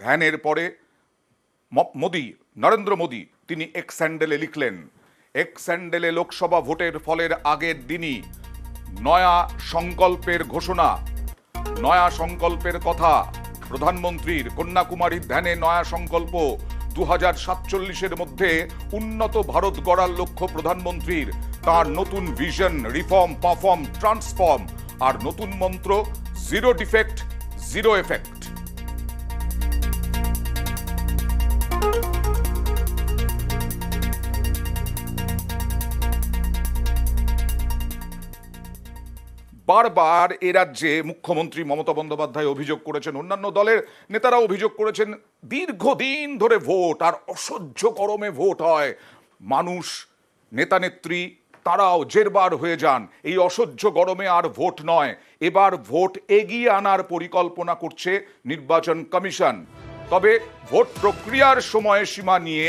ধ্যানের পরে নরেন্দ্র মোদী তিনি এক্স হ্যান্ডেলে লিখলেন, এক্স হ্যান্ডেলে লোকসভা ভোটের ফলের আগের দিনই নয়া সংকল্পের ঘোষণা, নয়া সংকল্পের কথা প্রধানমন্ত্রীর। কন্যাকুমারীর ধ্যানে নয়া সংকল্প 2047-এর মধ্যে উন্নত ভারত গড়ার লক্ষ্য প্রধানমন্ত্রীর। তার নতুন ভিশন, রিফর্ম, পারফর্ম, ট্রান্সফর্ম, আর নতুন মন্ত্র জিরো ডিফেক্ট জিরো এফেক্ট। বারবার এ রাজ্যে মুখ্যমন্ত্রী মমতা বন্দ্যোপাধ্যায় অভিযোগ করেছেন, অন্যান্য দলের নেতারা অভিযোগ করেছেন, দীর্ঘদিন ধরে ভোট আর অসহ্য গরমে ভোট হয়, মানুষ নেতা নেত্রী তারাও জেরবার হয়ে যান। এই অসহ্য গরমে আর ভোট নয়, এবার ভোট এগিয়ে আনার পরিকল্পনা করছে নির্বাচন কমিশন। তবে ভোট প্রক্রিয়ার সময়সীমা নিয়ে,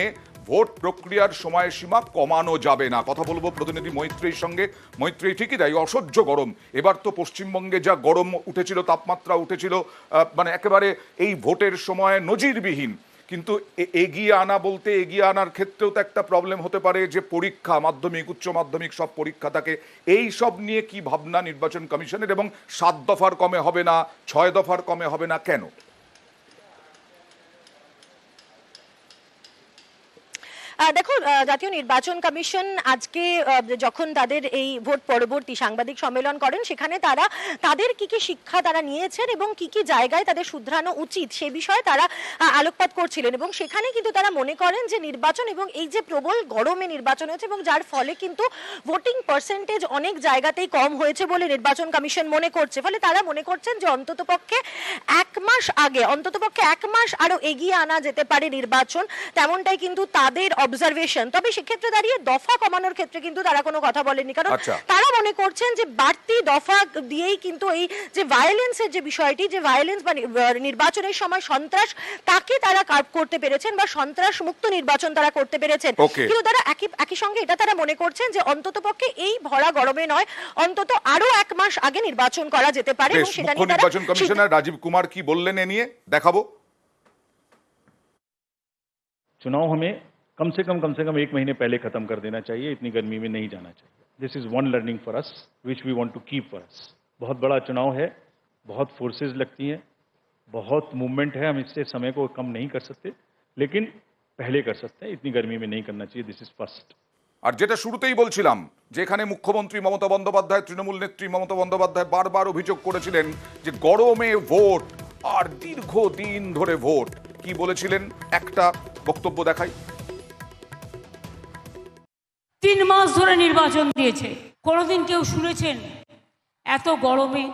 ভোট প্রক্রিয়ার সময়সীমা কমানো যাবে না। কথা বলবো প্রতিনিধি মৈত্রীর সঙ্গে। মৈত্রী, ঠিকই তাই, অসহ্য গরম। এবার তো পশ্চিমবঙ্গে যা গরম উঠেছিল, তাপমাত্রা উঠেছিল, মানে একেবারে এই ভোটের সময় নজিরবিহীন। কিন্তু এগিয়ে আনা বলতে, এগিয়ে আনার ক্ষেত্রেও তো একটা প্রবলেম হতে পারে যে পরীক্ষা, মাধ্যমিক, উচ্চ মাধ্যমিক সব পরীক্ষা থাকে। এই সব নিয়ে কি ভাবনা নির্বাচন কমিশনের? এবং 7 দফার কমে হবে না, 6 দফার কমে হবে না, কেন? দেখো, জাতীয় নির্বাচন কমিশন আজকে যখন তাদের এই ভোট পরবর্তী সাংবাদিক সম্মেলন করেন, সেখানে তারা তাদের কি কি শিক্ষা তারা নিয়েছেন এবং কি কি জায়গায় তাদের শুধরানো উচিত সে বিষয়ে তারা আলোকপাত করছিলেন। এবং সেখানে কিন্তু তারা মনে করেন যে নির্বাচন এবং এই যে প্রবল গরমে নির্বাচন হয়েছে এবং যার ফলে কিন্তু ভোটিং পার্সেন্টেজ অনেক জায়গাতেই কম হয়েছে বলে নির্বাচন কমিশন মনে করছে। ফলে তারা মনে করছেন যে অন্ততপক্ষে 1 মাস আগে, অন্ততপক্ষে 1 মাস আরো এগিয়ে আনা যেতে পারে নির্বাচন, তেমনটাই কিন্তু তাদের অবজারভেশন। তবে সেক্ষেত্রে দাঁড়িয়ে দফা কমানোর ক্ষেত্রে কিন্তু তারা কোনো কথা বলেনি, কারণ তারা মনে করছেন যে বাড়তি দফা দিয়েই কিন্তু এই যে ভায়োলেন্সের যে বিষয়টি, যে ভায়োলেন্স বা নির্বাচনের সময় সন্ত্রাস, তাকে তারা কার্ভ করতে পেরেছেন বা সন্ত্রাস মুক্ত নির্বাচন তারা করতে পেরেছেন। কিন্তু তারা একই সঙ্গে এটা তারা মনে করছেন যে অন্ততপক্ষে এই ভরা গরমে নয়, অন্তত আরো 1 মাস আগে নির্বাচন করা যেতে পারে। এবং সেটা নিয়ে নির্বাচন কমিশনার রাজীব কুমার কি বললেন এ নিয়ে দেখাবো। चुनाव हमें कम से कम 1 महीने पहले खत्म कर देना चाहिए, इतनी गर्मी में नहीं जाना चाहिए। This is one learning for us which we want to keep for us. बहुत बड़ा चुनाव है, बहुत फोर्सेस लगती हैं, बहुत मूवमेंट है, हम इससे समय को कम नहीं कर सकते, लेकिन पहले कर सकते हैं, इतनी गर्मी में नहीं करना चाहिए। This is first. আর যেটা শুরুতেই বলছিলাম, যেখানে মুখ্যমন্ত্রী মমতা বন্দ্যোপাধ্যায়, তৃণমূল নেত্রী মমতা বন্দ্যোপাধ্যায় বারবার অভিযোগ করেছিলেন যে গরমে ভোট আর দীর্ঘদিন ধরে ভোট, কি বলেছিলেন একটা বক্তব্য দেখাই। 3 মাস ধরে নির্বাচন দিয়েছে, কোনোদিন কেউ শুনেছেন এত গরমে?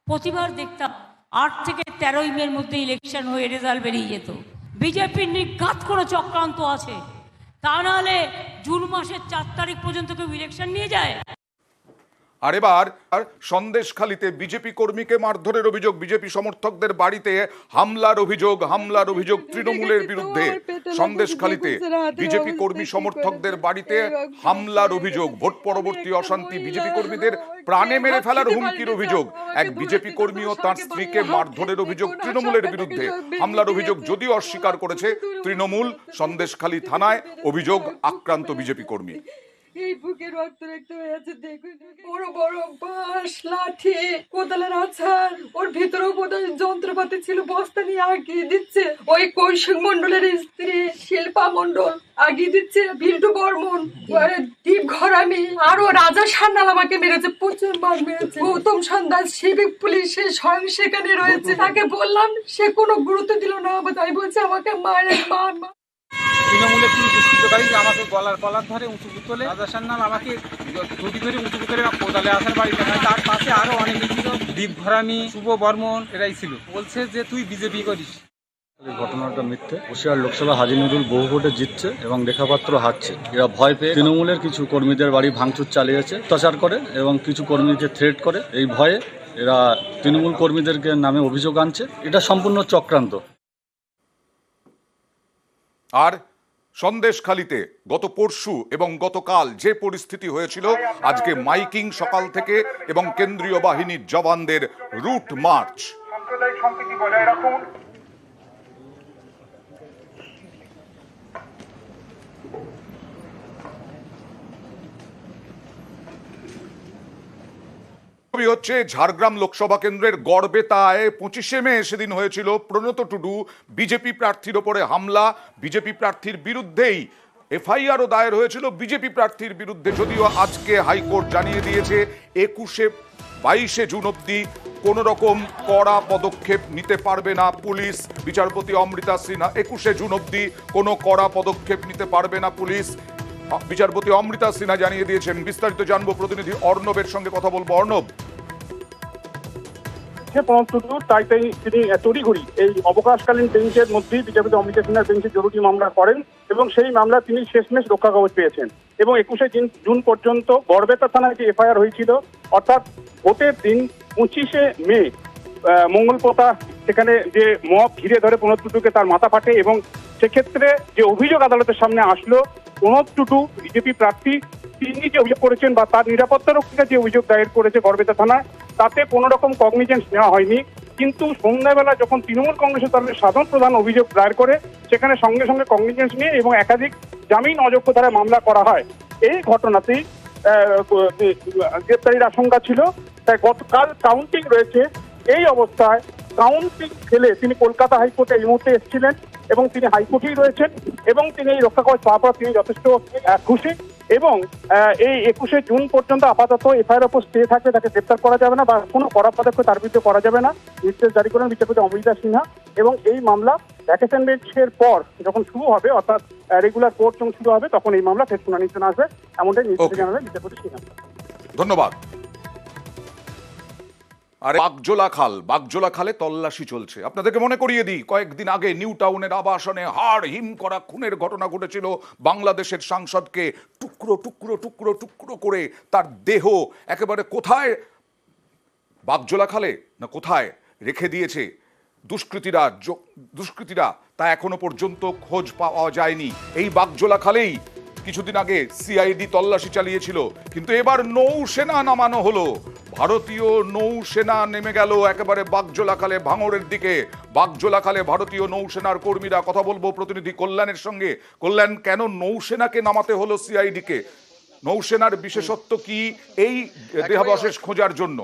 প্রতিবার দেখতাম 8 থেকে 13 মের মধ্যে ইলেকশন হয়ে রেজাল্ট বেরিয়ে যেত। বিজেপির নিঘাত কোনো চক্রান্ত আছে, তা নাহলে জুন মাসের 4 তারিখ পর্যন্ত কেউ ইলেকশন নিয়ে যায়। আর এবার সন্দেশখালীতে বিজেপি কর্মীকে মারধরের অভিযোগ, বিজেপি সমর্থকদের বাড়িতে হামলার অভিযোগ তৃণমূলের বিরুদ্ধে। সন্দেশখালীতে বিজেপি কর্মী সমর্থকদের বাড়িতে হামলার অভিযোগ, ভোট পরবর্তী অশান্তি, বিজেপি কর্মীদের প্রাণে মেরে ফেলার হুমকির অভিযোগ, এক বিজেপি কর্মী ও তার স্ত্রীকে মারধরের অভিযোগ তৃণমূলের বিরুদ্ধে। হামলার অভিযোগ যদিও অস্বীকার করেছে তৃণমূল, সন্দেশখালী থানায় অভিযোগ আক্রান্ত বিজেপি কর্মী। এই বুকে রক্ত রক্ত হয়ে আছে, দেখুন বড় বড় বাঁশ, লাঠি, কোদালের আছাড়, ওর ভিতরেও বোধহয় যন্ত্রপাতি ছিল, বস্তা নিয়ে আগিয়ে দিচ্ছে। ওই কৌশিক মন্ডলের স্ত্রী শিল্পা মন্ডল আগিয়ে দিচ্ছে, বিল্টু বর্মন, দীপ ঘরামি, আরো রাজা সান্যাল আমাকে মেরেছে, প্রচুর মার মেরেছে। গৌতম সন্দাস সিভিক পুলিশের স্বয়ং সেখানে রয়েছে, তাকে বললাম, সে কোনো গুরুত্ব দিল না, তাই বলছে আমাকে মারে মার। তৃণমূলের কিছু দুষ্কৃতকারী আমাকে গলার ধরে উঁচু তোলে, রাজা সান্যাল আমাকে টুটি ধরে উঁচু করে কোদালে আসার বাড়ি দেখায়। তার পাশে আরো অনেকে ছিল, দীপ ঘরামি, শুভ বর্মন, এরাই ছিল। বলছে যে তুই বিজেপি করিস। ঘটনাটা মিথ্যে। বসিরহাট লোকসভা হাজী নুরুল বহু ভোটে জিতছে এবং লেখাপাত্র হারছে। এরা ভয় পেয়ে তৃণমূলের কিছু কর্মীদের বাড়ি ভাঙচুর চালিয়েছে, অত্যাচার করে এবং কিছু কর্মীকে থ্রেট করে। এই ভয়ে এরা তৃণমূল কর্মীদেরকে নামে অভিযোগ আনছে। এটা সম্পূর্ণ চক্রান্ত। আর সন্দেশখালীতে গত পরশু এবং গতকাল যে পরিস্থিতি হয়েছিল, আজকে মাইকিং সকাল থেকে এবং কেন্দ্রীয় বাহিনীর জওয়ানদের রুট মার্চ। সাম্প্রদায়িক সম্প্রীতি বজায় রাখুন। ছবি হচ্ছে ঝাড়গ্রাম লোকসভা কেন্দ্রের গড়বেতায় 25শে মে সেদিন হয়েছিল প্রণত টুডু বিজেপি প্রার্থীর ওপরে হামলা। বিজেপি প্রার্থীর বিরুদ্ধেই এফআইআরও দায়ের হয়েছিল বিজেপি প্রার্থীর বিরুদ্ধে, যদিও আজকে হাইকোর্ট জানিয়ে দিয়েছে 22শে জুন অব্দি কোনো রকম কড়া পদক্ষেপ নিতে পারবে না পুলিশ। বিচারপতি অমৃতা সিনহা 21শে জুন অব্দি কোনো কড়া পদক্ষেপ নিতে পারবে না পুলিশ, বিচারপতি অমৃতা সিনহা জানিয়ে দিয়েছেন। বিস্তারিত জানবো প্রতিনিধি অর্ণবের সঙ্গে কথা বলবো। অর্ণব, তাই তিনি তড়িঘড়ি এই অবকাশকালীন বেঞ্চের মধ্যেই বিচারপতি অমৃতা সিনহার বেঞ্চে জরুরি মামলা করেন এবং সেই মামলা তিনি শেষমেশ রক্ষা কবচ পেয়েছেন এবং 21শে জুন পর্যন্ত গড়বেতা থানায় যে এফআইআর হয়েছিল, অর্থাৎ ভোটের দিন 25শে মে মঙ্গলপোতা সেখানে যে মব ঘিরে ধরে প্রণব টুডুকে তার মাথা ফাটে এবং সেক্ষেত্রে যে অভিযোগ আদালতের সামনে আসলো, প্রণব টুডু বিজেপি প্রার্থী তিনি যে অভিযোগ করেছেন বা তার নিরাপত্তারক্ষীরা যে অভিযোগ দায়ের করেছে গড়বেতা থানায়, তাতে কোনো রকম কগনিজেন্স নেওয়া হয়নি। কিন্তু সন্ধ্যাবেলা যখন তৃণমূল কংগ্রেসের দলের সাধারণ প্রধান অভিযোগ দায়ের করে, সেখানে সঙ্গে সঙ্গে কগনিজেন্স নিয়ে এবং একাধিক জামিন অযোগ্য ধারায় মামলা করা হয়। এই ঘটনাতেই গ্রেপ্তারির আশঙ্কা ছিল, তাই গতকাল কাউন্টিং রয়েছে। এই অবস্থায় কাউন্টিং ফেলে তিনি কলকাতা হাইকোর্টে এই মুহূর্তে এসেছিলেন এবং তিনি হাইকোর্টেই রয়েছেন এবং তিনি এই রক্ষা কবচ পাওয়ার পর তিনি যথেষ্ট খুশি এবং এই 21শে জুন পর্যন্ত আপাতত এফআইআর উপর স্টে থাকবে, তাকে গ্রেপ্তার করা যাবে না বা কোনো কড়া পদক্ষেপ তার বিরুদ্ধে করা যাবে না, নির্দেশ জারি করেন বিচারপতি অমৃতা সিনহা। এবং এই মামলা ভ্যাকেশন বেঞ্চের পর যখন শুরু হবে, অর্থাৎ রেগুলার কোর্ট যখন শুরু হবে, তখন এই মামলা ফের শুনানির জন্য আসবে, এমনটাই নির্দেশ জানাবেন বিচারপতি সিনহা। ধন্যবাদ। আর বাগজোলা খালে তল্লাশি চলছে। আপনাদেরকে মনে করিয়ে দিই, কয়েকদিন আগে নিউ টাউনের আবাসনে হাড় হিম করা খুনের ঘটনা ঘটেছিল। বাংলাদেশের সাংসদকে টুকরো টুকরো টুকরো টুকরো করে তার দেহ একেবারে কোথায়, বাগজোলা খালে না কোথায় রেখে দিয়েছে দুষ্কৃতীরা তা এখনো পর্যন্ত খোঁজ পাওয়া যায়নি। এই বাগজোলা খালেই কিছুদিন আগে সিআইডি তল্লাশি চালিয়েছিল, কিন্তু এবার নৌসেনা নামানো হলো। ভারতীয় নৌসেনা নেমে গেল একেবারে বাগজোলা খালে ভাঙড়ের দিকে। বাগজোলা খালে ভারতীয় নৌসেনার কর্মীরা, কথা বলবো প্রতিনিধি কল্যাণের সঙ্গে। কল্যাণ, কেন নৌসেনাকে নামাতে হলো সিআইডিকে? নৌসেনার বিশেষত্ব কি এই দেহাবশেষ খোঁজার জন্য?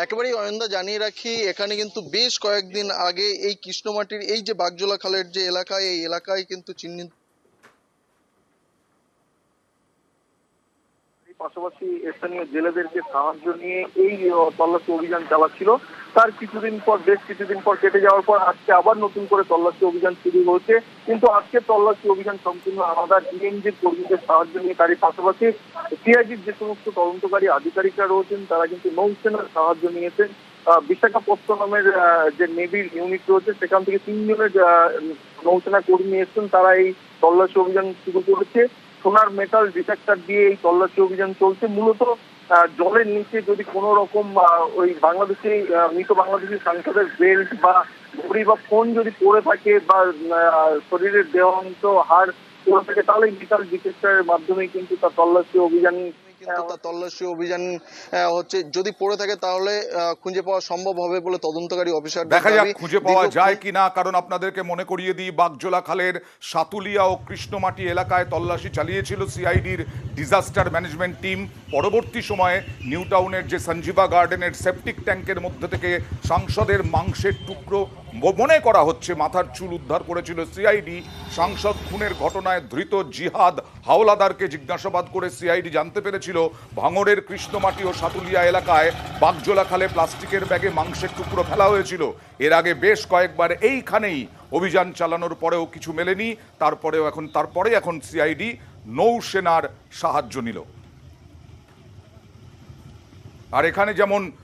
একেবারেই অয়ন্দা জানিয়ে রাখি, এখানে কিন্তু বেশ কয়েকদিন আগে এই কৃষ্ণমাটির এই যে বাগজোলা খালের যে এলাকায়, এই এলাকায় কিন্তু চিহ্নিত, পাশাপাশি স্থানীয় জেলেদেরকে সাহায্য নিয়ে এই তল্লাশি অভিযান চালাচ্ছিল। তার বেশ কিছুদিন পর কেটে যাওয়ার পর আজকে আবার নতুন করে তল্লাশি অভিযান শুরু হয়েছে, কিন্তু আজকে তল্লাশি অভিযান সম্পূর্ণ আলাদা। ডিএনজির কর্মীদের সাহায্য নিয়ে, তারই পাশাপাশি সিআইডির যে সমস্ত তদন্তকারী আধিকারিকরা রয়েছেন তারা কিন্তু নৌসেনার সাহায্য নিয়েছেন। বিশাখাপত্তনমের যে নেভির ইউনিট রয়েছে সেখান থেকে 3 জনের নৌসেনা কর্মী এসেছেন, তারা এই তল্লাশি অভিযান শুরু করেছে। সোনার মেটাল ডিটেক্টর দিয়ে এই তল্লাশি অভিযান চলছে। মূলত জলের নিচে যদি কোনো রকম ওই মৃত বাংলাদেশি সাংসদের বেল্ট বা ঘড়ি বা ফোন যদি পড়ে থাকে বা শরীরের দেহাংশ হাড় পড়ে থাকে, তাহলে মেটাল ডিটেক্টরের মাধ্যমে কিন্তু তার তল্লাশি অভিযান হচ্ছে। যদি পড়ে থাকে তাহলে খুঁজে পাওয়া সম্ভব হবে বলে তদন্তকারী অফিসার দেখা যাক খুঁজে পাওয়া যায় কিনা। কারণ আপনাদেরকে মনে করিয়ে দিই, বাগজোলা খালের সাতুলিয়া ও কৃষ্ণমাটি এলাকায় তল্লাশি চালিয়েছিল সিআইডির ডিজাস্টার ম্যানেজমেন্ট টিম। পরবর্তী সময়ে নিউ টাউনের যে সঞ্জীবা গার্ডেনের সেপটিক ট্যাঙ্কের মধ্যে থেকে সাংসদের মাংসের টুকরো মনে করা হচ্ছে মাথার চুল উদ্ধার করেছিল সিআইডি। সাংসদ খুনের ঘটনায় ধৃত জিহাদ হাওলাদারকে জিজ্ঞাসাবাদ করে সিআইডি জানতে পেরেছিল ভাঙড়ের কৃষ্ণমাটি ও সাতুলিয়া এলাকায় বাগজোলা খালে প্লাস্টিকের ব্যাগে মাংসের টুকরো ফেলা হয়েছিল। এর আগে বেশ কয়েকবার এইখানেই অভিযান চালানোর পরেও কিছু মেলেনি। তারপরে এখন সিআইডি নৌসেনার সাহায্য নিল। আর এখানে যেমন